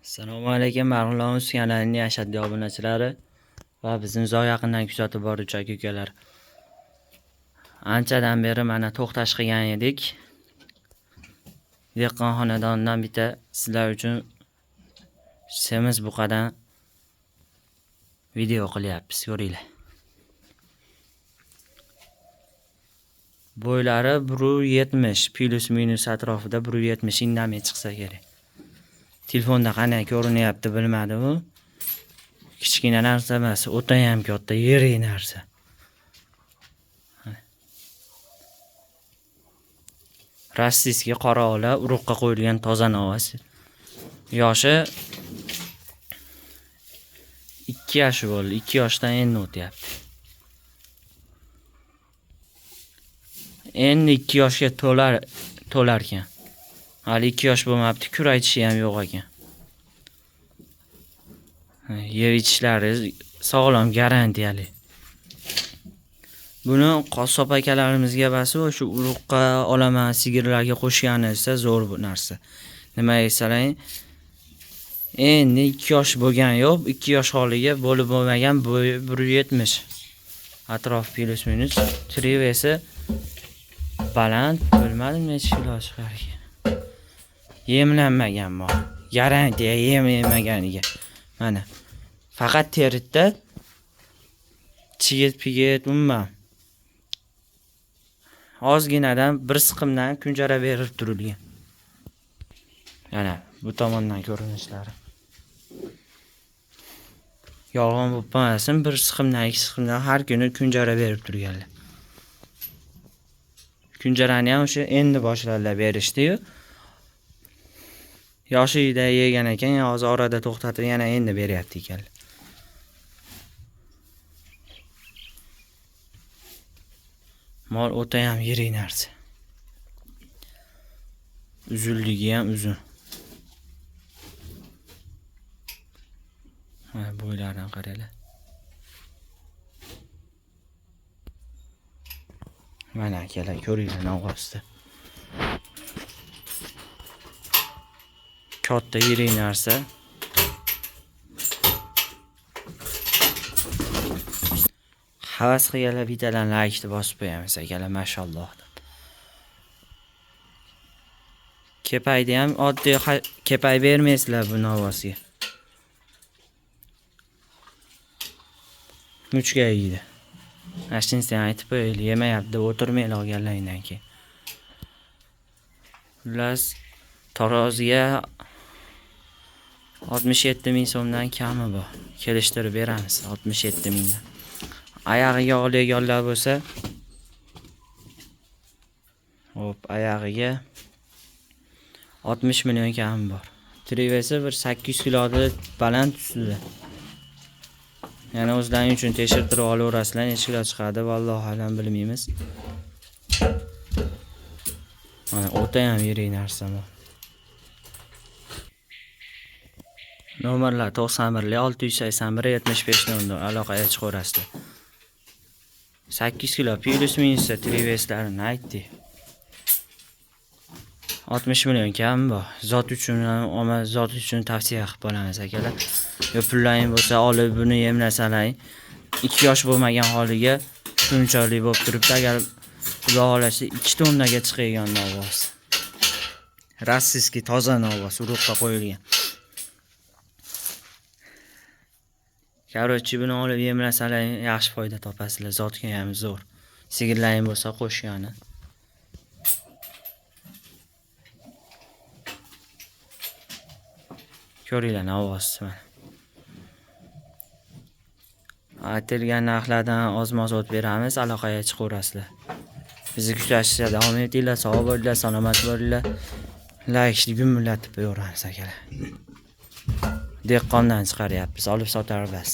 Assalomu alaykum, Marg'ilon kanalining ashaddiy obunachilari va bizni uzoq yaqindan kuzatib boruvchi aka-ukalar. Anchadan beri mana to'xtash qilgan edik. Dehqon xonadonidan bitta sizlar uchun semiz buqadan video qilyapmiz, ko'ringlar. Bo'ylari 170 plus minus atrofida 170 indamay chiqsa kerak. Telefonda qanday ko'rinyapti bilmadim u. Kichkina narsa emas, o'ta ham katta, yirik narsa. Rossiyskiy qora ola urug'ga qo'yilgan toza novas. Yoshi 2 yosh bo'ldi, 2 yoshdan endi o'tyapti. Endi 2 yoshga to'lar ekan. Hali 2 yosh bo'lmabdi, kuraytishi ham yo'q ekan. Yer ichishlari sog'lom, garantiyali. Buni qassob akalarimizga basi o'sha urug'qa olaman, sigirlarga qo'shgani esa zo'r bu narsa. Nima deysalaring, endi 2 yosh bo'lgan yo'q, 2 yosh holiga bo'lib bo'lmagan 170 atrof plus minus. Trivesi baland, bilmadim necha kilo chiqar ekan. Yemlanmagan bu. Garantiya yem yemaganiga. Mana faqat teritda chigit-pigit umuman ozginadan bir siqimdan kunjara berib turilgan. Mana bu tomondan ko'rinishlari. Yolg'on bo'lib qolmasin, bir siqimdan, ikki siqimdan har kuni kunjara berib turganlar. Kunjarani ham o'sha endi boshladilar berishdi-yu. Yoshida yegan ekan, hozir orada to'xtatib yana endi beryapti ekanlar. Mol o'ta ham yirik narsa. Uzunligi ham uzun. Mana bo'ylaridan qaranglar. Mana akalar ko'ringlar nog'osida. Katta yirik narsa. Havas qilganlar bittadan like bosib qo'yamiz akalar, mashalloh. Kepayda ham oddiy kepay bermaysizlar bu novosga. Muchga yeydi. Ashtinsen aytib qo'yaylik, yemayapti, o'tirmaylar olganlardan keyin. Xullas, taroziga 67 ming so'mdan kami bor. Kelishtirib beramiz 67 mingdan. Oyog'iga olganlar bo'lsa, hop, oyog'iga 60 million kami bor. Trivesi bir 800 kiloda baland ustida. Yana o'zlaring uchun tekshirtirib olaverasizlar, necha kilo chiqadi, vallohu alam bilmaymiz. Mana o'ta ham yirik narsa bu. Nomerlar 91 681 75 aloqaga chiqaverasizlar. 8 kilo plus minus triveslarini aytdik. 60 million kam bor. Zot uchun tavsiya qilib qolamiz akalar. Yo pullaring bo'lsa olib buni yemlasalaring. 2 yosh bo'lmagan holiga shunchalik bo'lib turibdi, agar xudo xolasa 2 tonnaga chiqadigan novos. Rossiyskiy toza novos urug'ga qo'yilgan. Короче, buni olib yemlasalaring yaxshi foyda topasizlar, zotga ham zo'r. Sigirlaring bo'lsa qo'shgani. Ko'ringlar novosni mana. Aytilgan narxlardan oz-moz o't beramiz, aloqaga chiqaverasizlar. Bizni kuzatishda davom etinglar, sog' bo'linglar, salomat bo'linglar. Like gumillatib qo'yaveramiz akalar. Dehqondan chiqaryapmiz, olib sotarmiz.